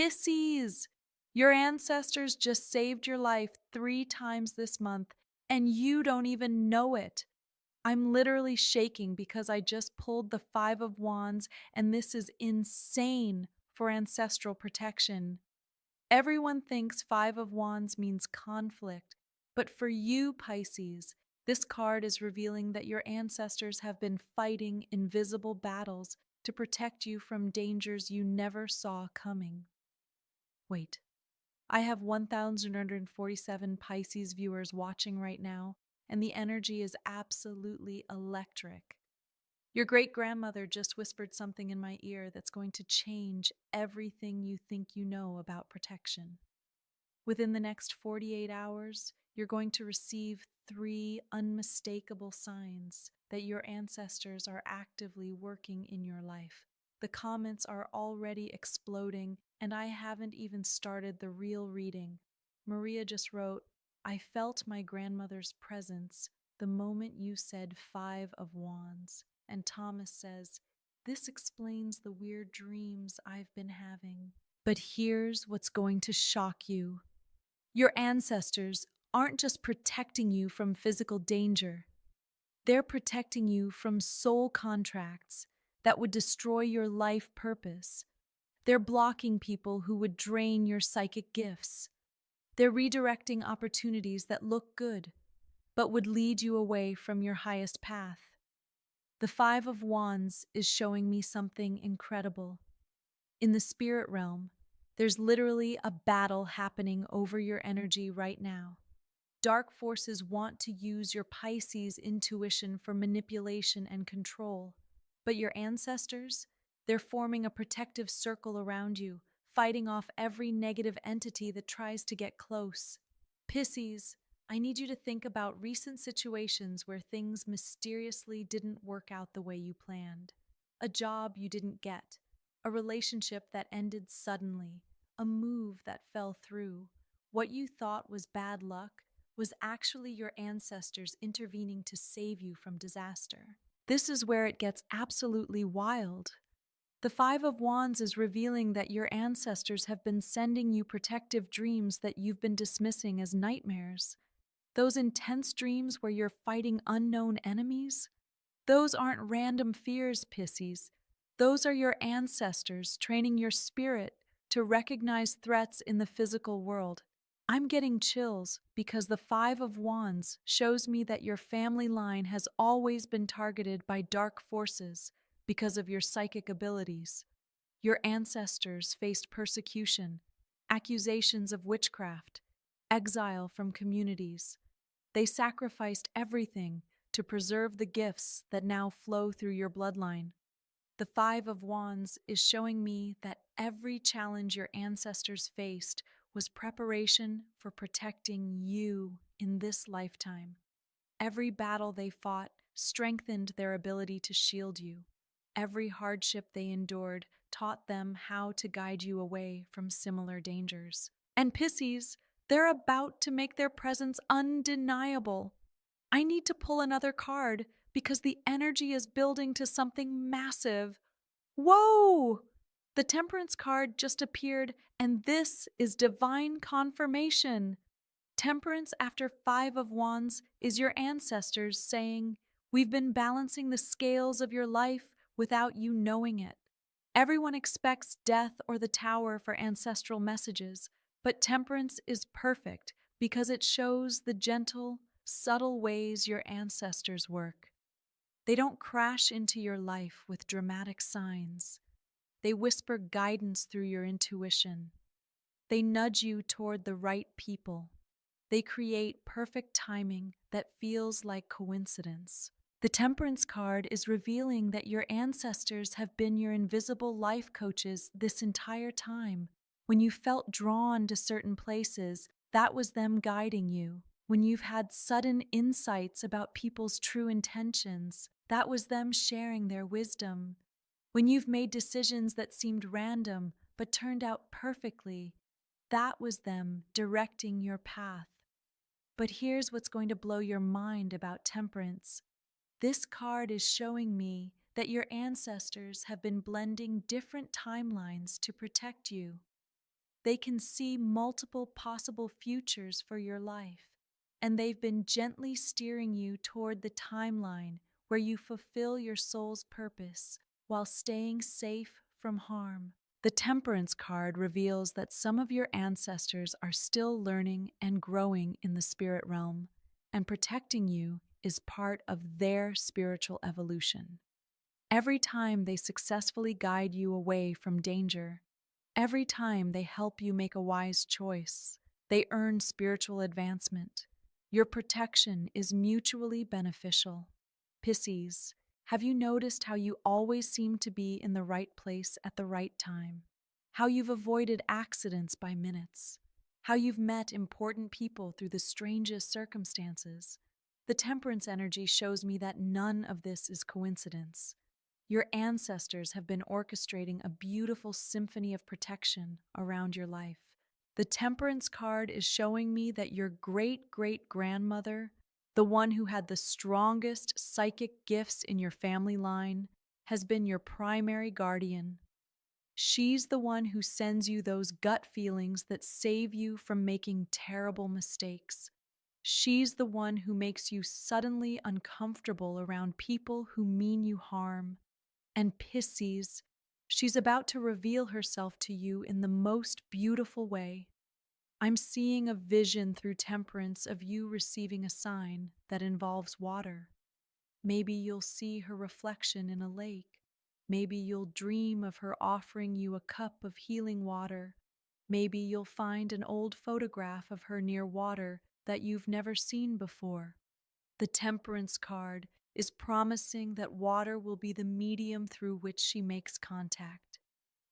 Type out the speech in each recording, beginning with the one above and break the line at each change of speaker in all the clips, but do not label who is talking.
Pisces, your ancestors just saved your life 3 times this month, and you don't even know it. I'm literally shaking because I just pulled the Five of Wands, and this is insane for ancestral protection. Everyone thinks Five of Wands means conflict, but for you, Pisces, this card is revealing that your ancestors have been fighting invisible battles to protect you from dangers you never saw coming. Wait, I have 1,147 Pisces viewers watching right now, and the energy is absolutely electric. Your great grandmother just whispered something in my ear that's going to change everything you think you know about protection. Within the next 48 hours, you're going to receive 3 unmistakable signs that your ancestors are actively working in your life. The comments are already exploding, and I haven't even started the real reading. Maria just wrote, I felt my grandmother's presence the moment you said Five of Wands. And Thomas says, this explains the weird dreams I've been having. But here's what's going to shock you. Your ancestors aren't just protecting you from physical danger, they're protecting you from soul contracts that would destroy your life purpose. They're blocking people who would drain your psychic gifts. They're redirecting opportunities that look good, but would lead you away from your highest path. The Five of Wands is showing me something incredible. In the spirit realm, there's literally a battle happening over your energy right now. Dark forces want to use your Pisces intuition for manipulation and control. But your ancestors, they're forming a protective circle around you, fighting off every negative entity that tries to get close. Pisces, I need you to think about recent situations where things mysteriously didn't work out the way you planned. A job you didn't get, a relationship that ended suddenly, a move that fell through. What you thought was bad luck was actually your ancestors intervening to save you from disaster. This is where it gets absolutely wild. The Five of Wands is revealing that your ancestors have been sending you protective dreams that you've been dismissing as nightmares. Those intense dreams where you're fighting unknown enemies? Those aren't random fears, Pisces. Those are your ancestors training your spirit to recognize threats in the physical world. I'm getting chills because the Five of Wands shows me that your family line has always been targeted by dark forces because of your psychic abilities. Your ancestors faced persecution, accusations of witchcraft, exile from communities. They sacrificed everything to preserve the gifts that now flow through your bloodline. The Five of Wands is showing me that every challenge your ancestors faced was preparation for protecting you in this lifetime. Every battle they fought strengthened their ability to shield you. Every hardship they endured taught them how to guide you away from similar dangers. And Pisces, they're about to make their presence undeniable. I need to pull another card because the energy is building to something massive. Whoa! The Temperance card just appeared, and this is divine confirmation. Temperance after Five of Wands is your ancestors saying, we've been balancing the scales of your life without you knowing it. Everyone expects death or the Tower for ancestral messages, but Temperance is perfect because it shows the gentle, subtle ways your ancestors work. They don't crash into your life with dramatic signs. They whisper guidance through your intuition. They nudge you toward the right people. They create perfect timing that feels like coincidence. The Temperance card is revealing that your ancestors have been your invisible life coaches this entire time. When you felt drawn to certain places, that was them guiding you. When you've had sudden insights about people's true intentions, that was them sharing their wisdom. When you've made decisions that seemed random but turned out perfectly, that was them directing your path. But here's what's going to blow your mind about Temperance. This card is showing me that your ancestors have been blending different timelines to protect you. They can see multiple possible futures for your life, and they've been gently steering you toward the timeline where you fulfill your soul's purpose while staying safe from harm. The Temperance card reveals that some of your ancestors are still learning and growing in the spirit realm, and protecting you is part of their spiritual evolution. Every time they successfully guide you away from danger, every time they help you make a wise choice, they earn spiritual advancement. Your protection is mutually beneficial. Pisces, have you noticed how you always seem to be in the right place at the right time? How you've avoided accidents by minutes? How you've met important people through the strangest circumstances? The Temperance energy shows me that none of this is coincidence. Your ancestors have been orchestrating a beautiful symphony of protection around your life. The Temperance card is showing me that your great-great-grandmother, the one who had the strongest psychic gifts in your family line, has been your primary guardian. She's the one who sends you those gut feelings that save you from making terrible mistakes. She's the one who makes you suddenly uncomfortable around people who mean you harm. And Pisces, she's about to reveal herself to you in the most beautiful way. I'm seeing a vision through Temperance of you receiving a sign that involves water. Maybe you'll see her reflection in a lake. Maybe you'll dream of her offering you a cup of healing water. Maybe you'll find an old photograph of her near water that you've never seen before. The Temperance card is promising that water will be the medium through which she makes contact.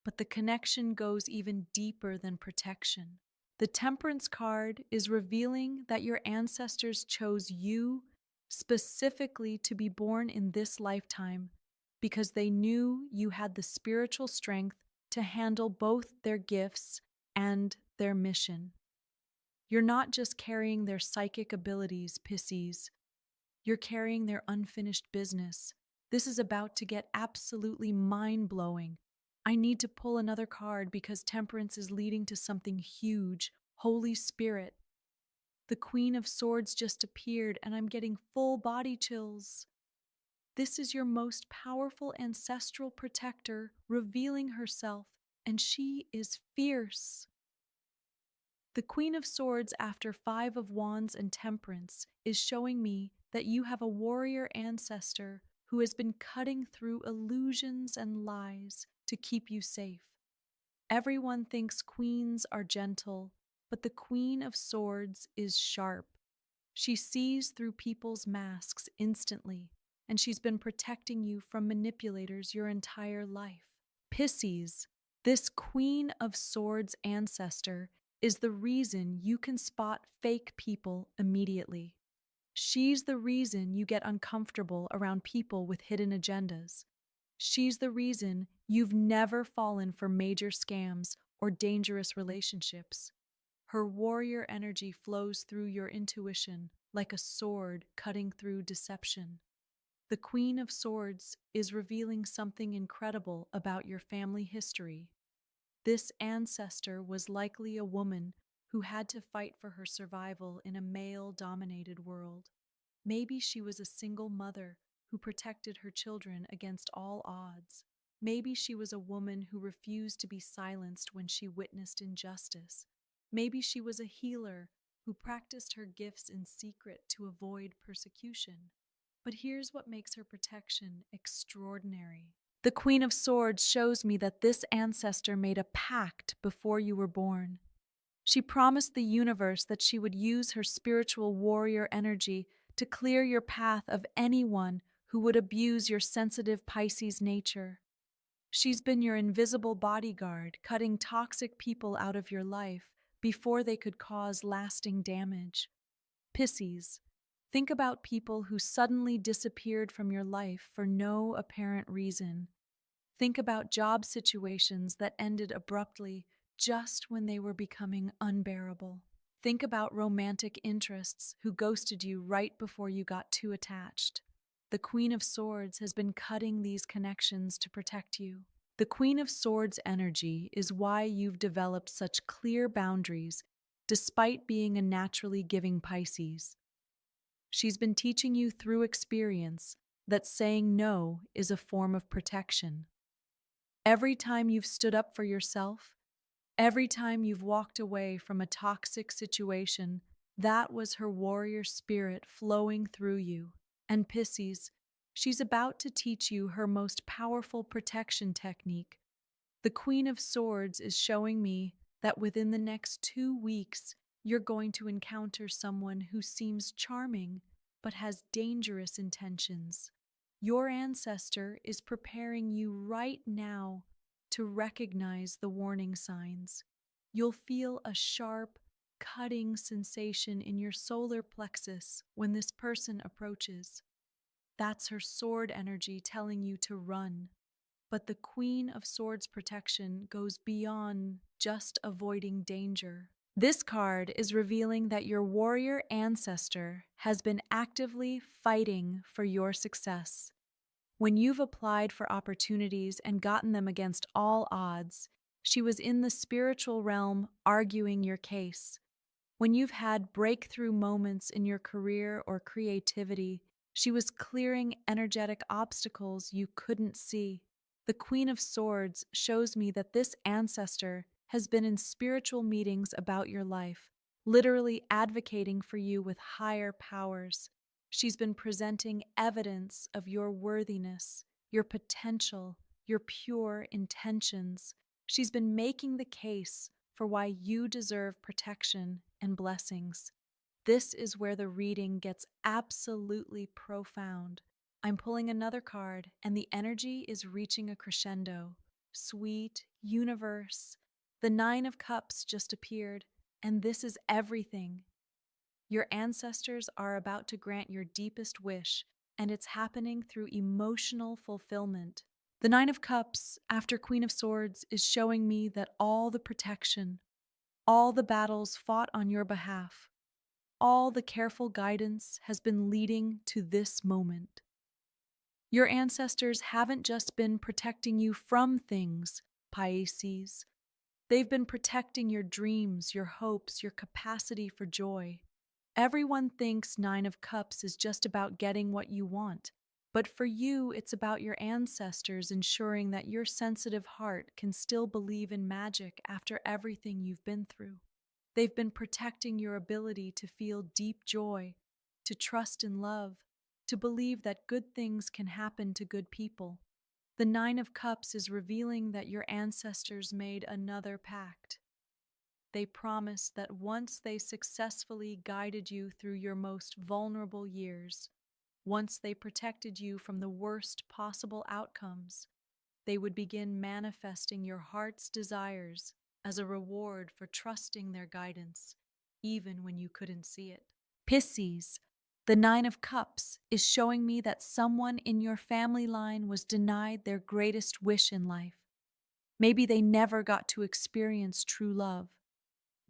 But the connection goes even deeper than protection. The Temperance card is revealing that your ancestors chose you specifically to be born in this lifetime because they knew you had the spiritual strength to handle both their gifts and their mission. You're not just carrying their psychic abilities, Pisces. You're carrying their unfinished business. This is about to get absolutely mind-blowing. I need to pull another card because Temperance is leading to something huge. Holy Spirit. The Queen of Swords just appeared and I'm getting full body chills. This is your most powerful ancestral protector revealing herself, and she is fierce. The Queen of Swords after 5 of Wands and Temperance is showing me that you have a warrior ancestor who has been cutting through illusions and lies to keep you safe. Everyone thinks queens are gentle, but the Queen of Swords is sharp. She sees through people's masks instantly, and she's been protecting you from manipulators your entire life. Pisces, this Queen of Swords ancestor is the reason you can spot fake people immediately. She's the reason you get uncomfortable around people with hidden agendas. She's the reason you've never fallen for major scams or dangerous relationships. Her warrior energy flows through your intuition like a sword cutting through deception. The Queen of Swords is revealing something incredible about your family history. This ancestor was likely a woman who had to fight for her survival in a male-dominated world. Maybe she was a single mother who protected her children against all odds. Maybe she was a woman who refused to be silenced when she witnessed injustice. Maybe she was a healer who practiced her gifts in secret to avoid persecution. But here's what makes her protection extraordinary. The Queen of Swords shows me that this ancestor made a pact before you were born. She promised the universe that she would use her spiritual warrior energy to clear your path of anyone who would abuse your sensitive Pisces nature. She's been your invisible bodyguard, cutting toxic people out of your life before they could cause lasting damage. Pisces, think about people who suddenly disappeared from your life for no apparent reason. Think about job situations that ended abruptly just when they were becoming unbearable. Think about romantic interests who ghosted you right before you got too attached. The Queen of Swords has been cutting these connections to protect you. The Queen of Swords energy is why you've developed such clear boundaries despite being a naturally giving Pisces. She's been teaching you through experience that saying no is a form of protection. Every time you've stood up for yourself, every time you've walked away from a toxic situation, that was her warrior spirit flowing through you. And Pisces, she's about to teach you her most powerful protection technique. The Queen of Swords is showing me that within the next 2 weeks, you're going to encounter someone who seems charming but has dangerous intentions. Your ancestor is preparing you right now to recognize the warning signs. You'll feel a sharp, cutting sensation in your solar plexus when this person approaches. That's her sword energy telling you to run. But the Queen of Swords protection goes beyond just avoiding danger. This card is revealing that your warrior ancestor has been actively fighting for your success. When you've applied for opportunities and gotten them against all odds, she was in the spiritual realm arguing your case. When you've had breakthrough moments in your career or creativity, she was clearing energetic obstacles you couldn't see. The Queen of Swords shows me that this ancestor has been in spiritual meetings about your life, literally advocating for you with higher powers. She's been presenting evidence of your worthiness, your potential, your pure intentions. She's been making the case for why you deserve protection and blessings. This is where the reading gets absolutely profound. I'm pulling another card, and the energy is reaching a crescendo. Sweet universe. The Nine of Cups just appeared, and this is everything. Your ancestors are about to grant your deepest wish, and it's happening through emotional fulfillment. The Nine of Cups, after Queen of Swords, is showing me that all the protection, all the battles fought on your behalf, all the careful guidance has been leading to this moment. Your ancestors haven't just been protecting you from things, Pisces. They've been protecting your dreams, your hopes, your capacity for joy. Everyone thinks Nine of Cups is just about getting what you want, but for you, it's about your ancestors ensuring that your sensitive heart can still believe in magic after everything you've been through. They've been protecting your ability to feel deep joy, to trust in love, to believe that good things can happen to good people. The Nine of Cups is revealing that your ancestors made another pact. They promised that once they successfully guided you through your most vulnerable years, once they protected you from the worst possible outcomes, they would begin manifesting your heart's desires as a reward for trusting their guidance, even when you couldn't see it. Pisces, the Nine of Cups, is showing me that someone in your family line was denied their greatest wish in life. Maybe they never got to experience true love.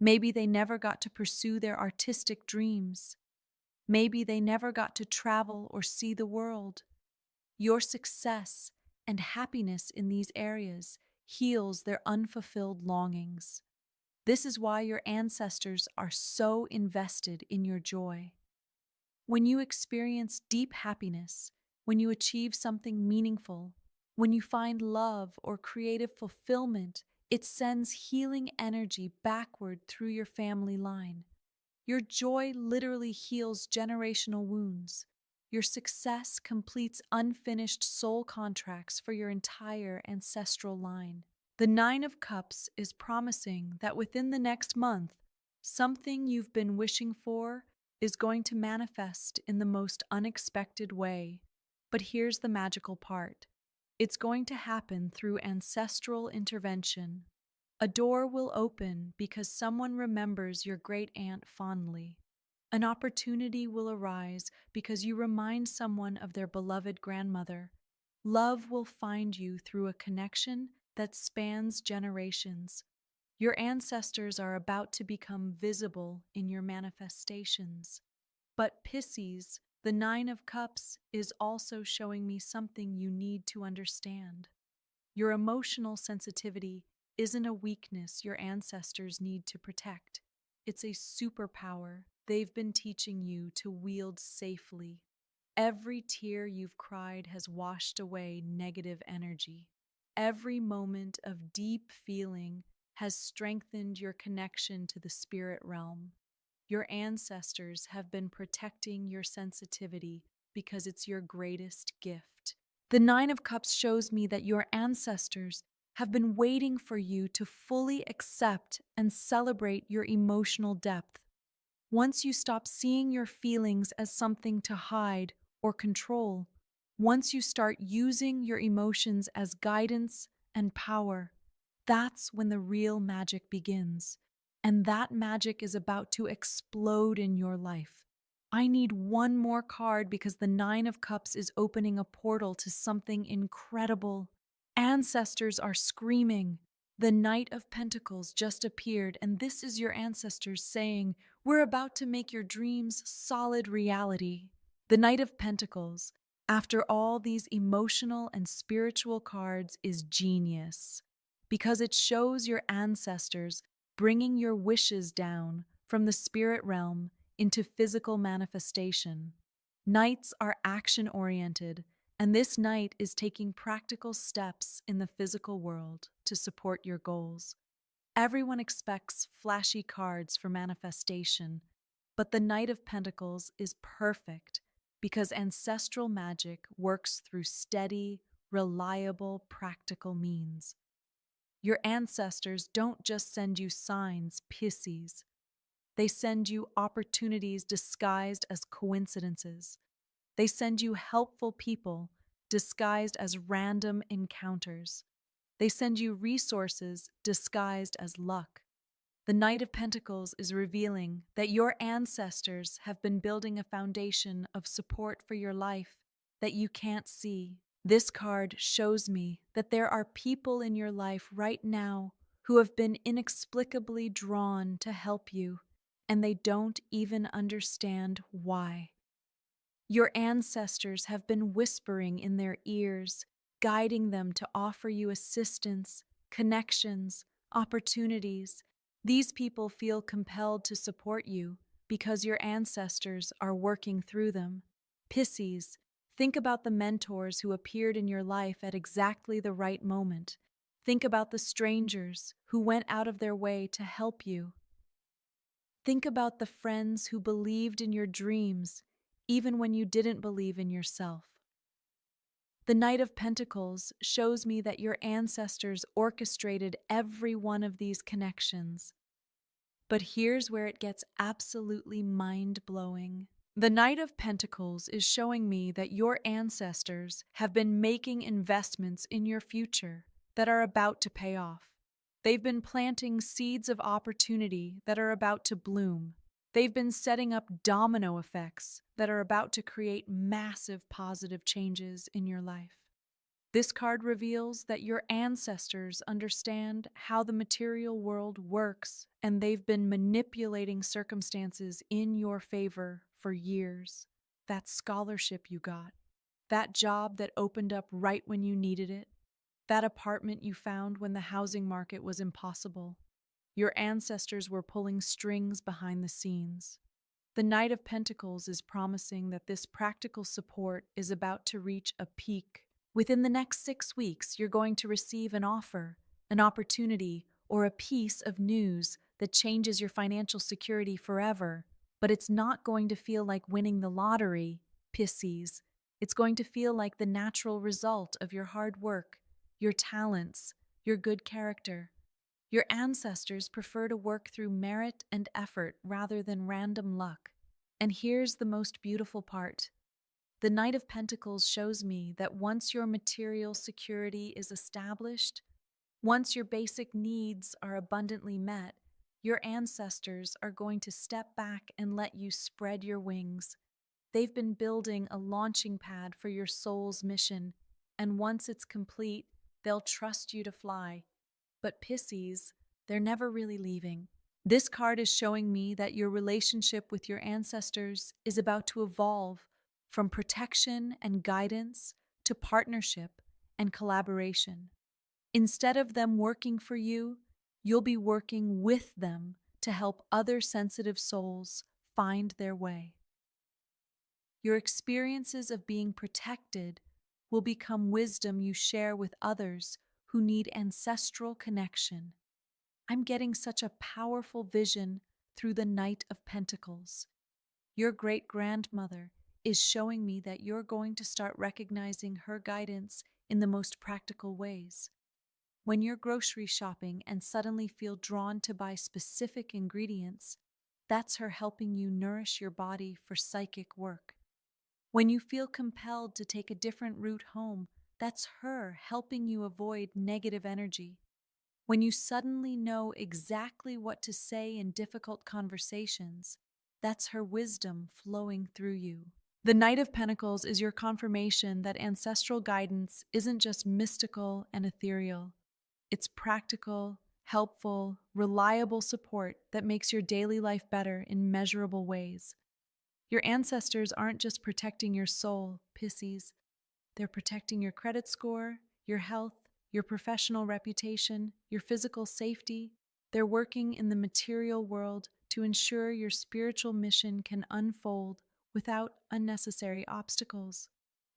Maybe they never got to pursue their artistic dreams. Maybe they never got to travel or see the world. Your success and happiness in these areas heals their unfulfilled longings. This is why your ancestors are so invested in your joy. When you experience deep happiness, when you achieve something meaningful, when you find love or creative fulfillment, it sends healing energy backward through your family line. Your joy literally heals generational wounds. Your success completes unfinished soul contracts for your entire ancestral line. The Nine of Cups is promising that within the next month, something you've been wishing for is going to manifest in the most unexpected way. But here's the magical part. It's going to happen through ancestral intervention. A door will open because someone remembers your great aunt fondly. An opportunity will arise because you remind someone of their beloved grandmother. Love will find you through a connection that spans generations. Your ancestors are about to become visible in your manifestations. But Pisces, the Nine of Cups, is also showing me something you need to understand. Your emotional sensitivity isn't a weakness your ancestors need to protect. It's a superpower they've been teaching you to wield safely. Every tear you've cried has washed away negative energy. Every moment of deep feeling has strengthened your connection to the spirit realm. Your ancestors have been protecting your sensitivity because it's your greatest gift. The Nine of Cups shows me that your ancestors have been waiting for you to fully accept and celebrate your emotional depth. Once you stop seeing your feelings as something to hide or control, once you start using your emotions as guidance and power, that's when the real magic begins. And that magic is about to explode in your life. I need one more card because the Nine of Cups is opening a portal to something incredible. Ancestors are screaming. The Knight of Pentacles just appeared, and this is your ancestors saying, "We're about to make your dreams solid reality." The Knight of Pentacles, after all these emotional and spiritual cards, is genius because it shows your ancestors bringing your wishes down from the spirit realm into physical manifestation. Knights are action oriented, and this knight is taking practical steps in the physical world to support your goals. Everyone expects flashy cards for manifestation, but the Knight of Pentacles is perfect because ancestral magic works through steady, reliable, practical means. Your ancestors don't just send you signs, Pisces. They send you opportunities disguised as coincidences. They send you helpful people disguised as random encounters. They send you resources disguised as luck. The Knight of Pentacles is revealing that your ancestors have been building a foundation of support for your life that you can't see. This card shows me that there are people in your life right now who have been inexplicably drawn to help you, and they don't even understand why. Your ancestors have been whispering in their ears, guiding them to offer you assistance, connections, opportunities. These people feel compelled to support you because your ancestors are working through them. Pisces, think about the mentors who appeared in your life at exactly the right moment. Think about the strangers who went out of their way to help you. Think about the friends who believed in your dreams, even when you didn't believe in yourself. The Knight of Pentacles shows me that your ancestors orchestrated every one of these connections. But here's where it gets absolutely mind-blowing. The Knight of Pentacles is showing me that your ancestors have been making investments in your future that are about to pay off. They've been planting seeds of opportunity that are about to bloom. They've been setting up domino effects that are about to create massive positive changes in your life. This card reveals that your ancestors understand how the material world works, and they've been manipulating circumstances in your favor for years. That scholarship you got, that job that opened up right when you needed it, that apartment you found when the housing market was impossible. Your ancestors were pulling strings behind the scenes. The Knight of Pentacles is promising that this practical support is about to reach a peak. Within the next 6 weeks, you're going to receive an offer, an opportunity, or a piece of news that changes your financial security forever. But it's not going to feel like winning the lottery, Pisces. It's going to feel like the natural result of your hard work, your talents, your good character. Your ancestors prefer to work through merit and effort rather than random luck. And here's the most beautiful part. The Knight of Pentacles shows me that once your material security is established, once your basic needs are abundantly met, your ancestors are going to step back and let you spread your wings. They've been building a launching pad for your soul's mission, and once it's complete, they'll trust you to fly. But Pisces, they're never really leaving. This card is showing me that your relationship with your ancestors is about to evolve from protection and guidance to partnership and collaboration. Instead of them working for you, you'll be working with them to help other sensitive souls find their way. Your experiences of being protected will become wisdom you share with others who need ancestral connection. I'm getting such a powerful vision through the Knight of Pentacles. Your great grandmother is showing me that you're going to start recognizing her guidance in the most practical ways. When you're grocery shopping and suddenly feel drawn to buy specific ingredients, that's her helping you nourish your body for psychic work. When you feel compelled to take a different route home, that's her helping you avoid negative energy. When you suddenly know exactly what to say in difficult conversations, that's her wisdom flowing through you. The Knight of Pentacles is your confirmation that ancestral guidance isn't just mystical and ethereal. It's practical, helpful, reliable support that makes your daily life better in measurable ways. Your ancestors aren't just protecting your soul, Pisces. They're protecting your credit score, your health, your professional reputation, your physical safety. They're working in the material world to ensure your spiritual mission can unfold without unnecessary obstacles.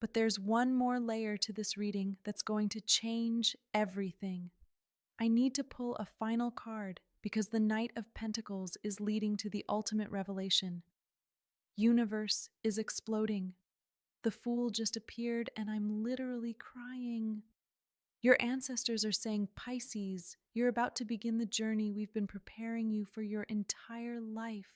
But there's one more layer to this reading that's going to change everything. I need to pull a final card because the Knight of Pentacles is leading to the ultimate revelation. Universe is exploding. The Fool just appeared and I'm literally crying. Your ancestors are saying, Pisces, you're about to begin the journey we've been preparing you for your entire life.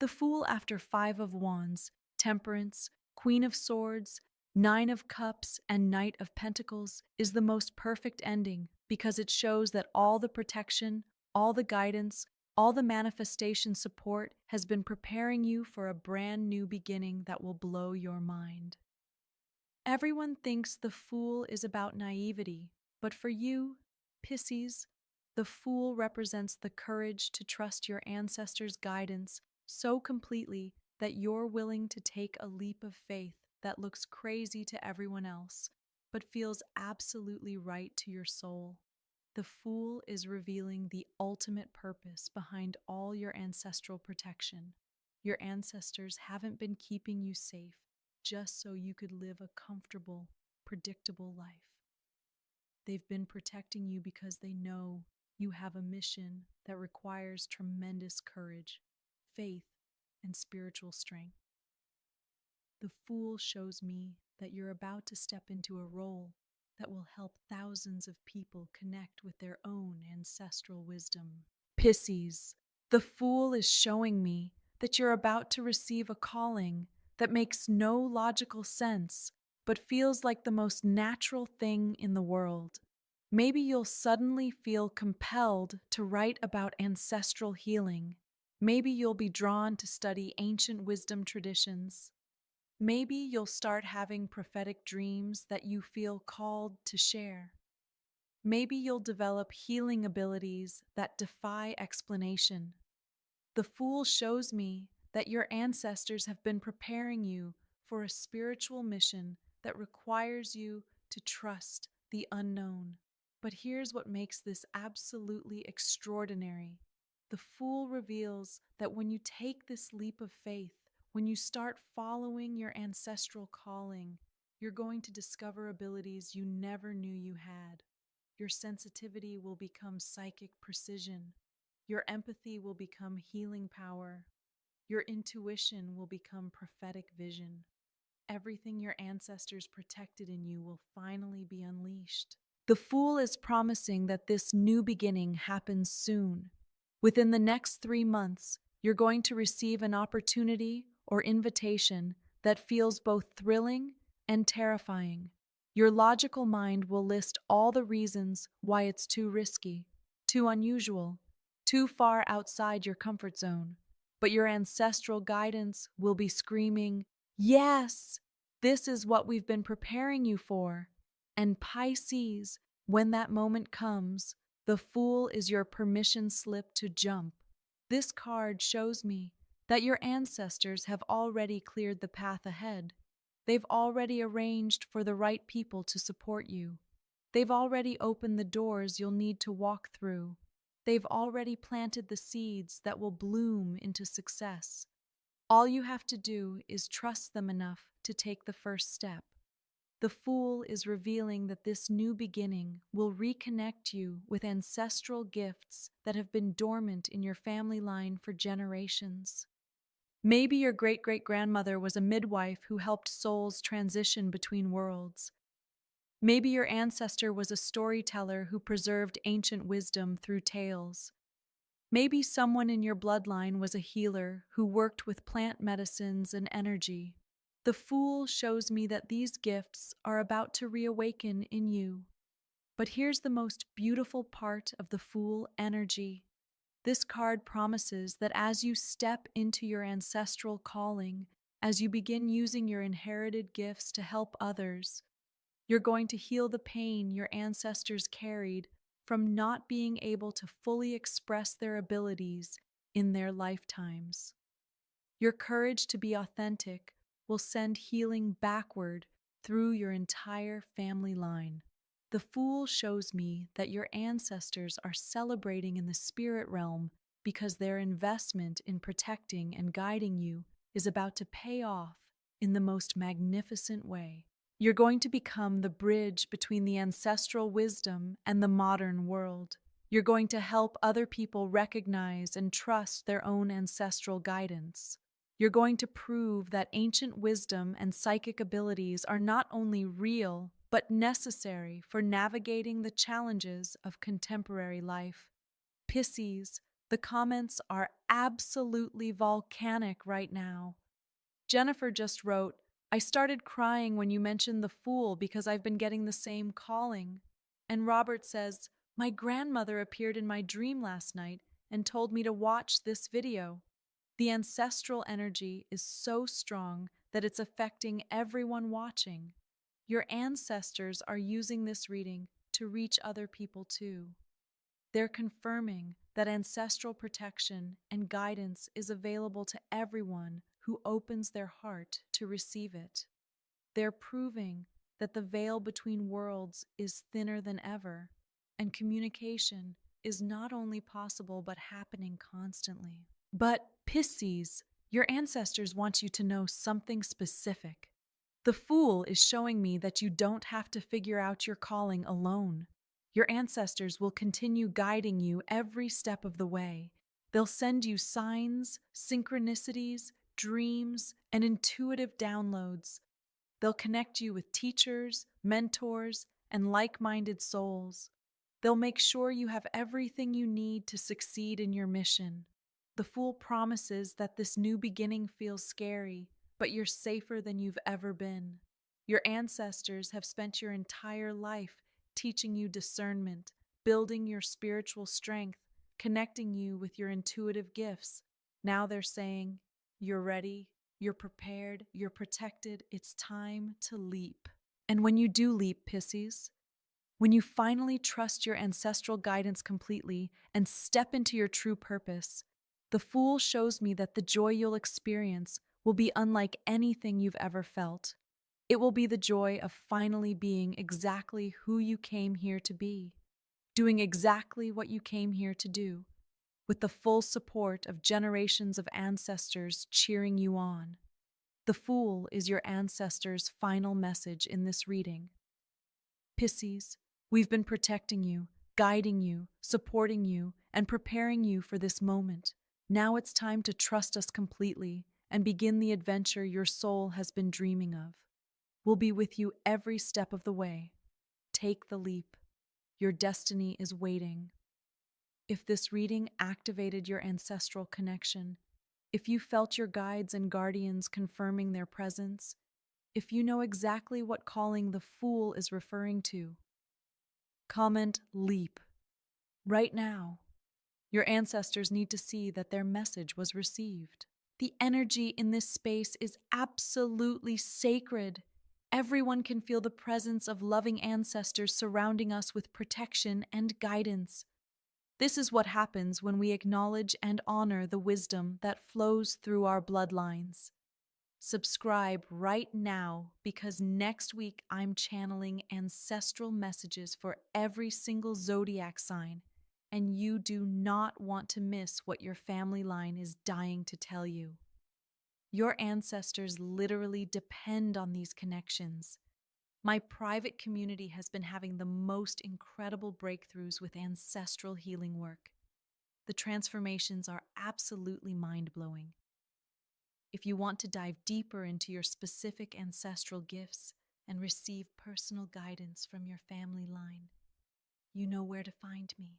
The Fool after Five of Wands, Temperance, Queen of Swords, Nine of Cups, and Knight of Pentacles is the most perfect ending because it shows that all the protection, all the guidance, all the manifestation support has been preparing you for a brand new beginning that will blow your mind. Everyone thinks the Fool is about naivety, but for you, Pisces, the Fool represents the courage to trust your ancestors' guidance so completely that you're willing to take a leap of faith that looks crazy to everyone else, but feels absolutely right to your soul. The Fool is revealing the ultimate purpose behind all your ancestral protection. Your ancestors haven't been keeping you safe just so you could live a comfortable, predictable life. They've been protecting you because they know you have a mission that requires tremendous courage, faith, and spiritual strength. The Fool shows me that you're about to step into a role that will help thousands of people connect with their own ancestral wisdom. Pisces, the Fool is showing me that you're about to receive a calling that makes no logical sense, but feels like the most natural thing in the world. Maybe you'll suddenly feel compelled to write about ancestral healing. Maybe you'll be drawn to study ancient wisdom traditions. Maybe you'll start having prophetic dreams that you feel called to share. Maybe you'll develop healing abilities that defy explanation. The Fool shows me that your ancestors have been preparing you for a spiritual mission that requires you to trust the unknown. But here's what makes this absolutely extraordinary. The Fool reveals that when you take this leap of faith, when you start following your ancestral calling, you're going to discover abilities you never knew you had. Your sensitivity will become psychic precision. Your empathy will become healing power. Your intuition will become prophetic vision. Everything your ancestors protected in you will finally be unleashed. The Fool is promising that this new beginning happens soon. Within the next 3 months, you're going to receive an opportunity or invitation that feels both thrilling and terrifying. Your logical mind will list all the reasons why it's too risky, too unusual, too far outside your comfort zone. But your ancestral guidance will be screaming, yes, this is what we've been preparing you for. And Pisces, when that moment comes, the Fool is your permission slip to jump. This card shows me that your ancestors have already cleared the path ahead. They've already arranged for the right people to support you. They've already opened the doors you'll need to walk through. They've already planted the seeds that will bloom into success. All you have to do is trust them enough to take the first step. The Fool is revealing that this new beginning will reconnect you with ancestral gifts that have been dormant in your family line for generations. Maybe your great great grandmother was a midwife who helped souls transition between worlds. Maybe your ancestor was a storyteller who preserved ancient wisdom through tales. Maybe someone in your bloodline was a healer who worked with plant medicines and energy. The Fool shows me that these gifts are about to reawaken in you. But here's the most beautiful part of the Fool energy. This card promises that as you step into your ancestral calling, as you begin using your inherited gifts to help others, you're going to heal the pain your ancestors carried from not being able to fully express their abilities in their lifetimes. Your courage to be authentic will send healing backward through your entire family line. The Fool shows me that your ancestors are celebrating in the spirit realm because their investment in protecting and guiding you is about to pay off in the most magnificent way. You're going to become the bridge between the ancestral wisdom and the modern world. You're going to help other people recognize and trust their own ancestral guidance. You're going to prove that ancient wisdom and psychic abilities are not only real, but necessary for navigating the challenges of contemporary life. Pisces, the comments are absolutely volcanic right now. Jennifer just wrote, I started crying when you mentioned the Fool because I've been getting the same calling. And Robert says, my grandmother appeared in my dream last night and told me to watch this video. The ancestral energy is so strong that it's affecting everyone watching. Your ancestors are using this reading to reach other people too. They're confirming that ancestral protection and guidance is available to everyone who opens their heart to receive it. They're proving that the veil between worlds is thinner than ever, and communication is not only possible but happening constantly. But Pisces, your ancestors want you to know something specific. The Fool is showing me that you don't have to figure out your calling alone. Your ancestors will continue guiding you every step of the way. They'll send you signs, synchronicities, dreams, and intuitive downloads. They'll connect you with teachers, mentors, and like-minded souls. They'll make sure you have everything you need to succeed in your mission. The Fool promises that this new beginning feels scary, but you're safer than you've ever been. Your ancestors have spent your entire life teaching you discernment, building your spiritual strength, connecting you with your intuitive gifts. Now they're saying, you're ready, you're prepared, you're protected, it's time to leap. And when you do leap, Pisces, when you finally trust your ancestral guidance completely and step into your true purpose, the Fool shows me that the joy you'll experience will be unlike anything you've ever felt. It will be the joy of finally being exactly who you came here to be, doing exactly what you came here to do, with the full support of generations of ancestors cheering you on. The Fool is your ancestors' final message in this reading. Pisces, we've been protecting you, guiding you, supporting you, and preparing you for this moment. Now it's time to trust us completely and begin the adventure your soul has been dreaming of. We'll be with you every step of the way. Take the leap. Your destiny is waiting. If this reading activated your ancestral connection, if you felt your guides and guardians confirming their presence, if you know exactly what calling the Fool is referring to, comment leap right now. Your ancestors need to see that their message was received. The energy in this space is absolutely sacred. Everyone can feel the presence of loving ancestors surrounding us with protection and guidance. This is what happens when we acknowledge and honor the wisdom that flows through our bloodlines. Subscribe right now because next week I'm channeling ancestral messages for every single zodiac sign, and you do not want to miss what your family line is dying to tell you. Your ancestors literally depend on these connections. My private community has been having the most incredible breakthroughs with ancestral healing work. The transformations are absolutely mind-blowing. If you want to dive deeper into your specific ancestral gifts and receive personal guidance from your family line, you know where to find me.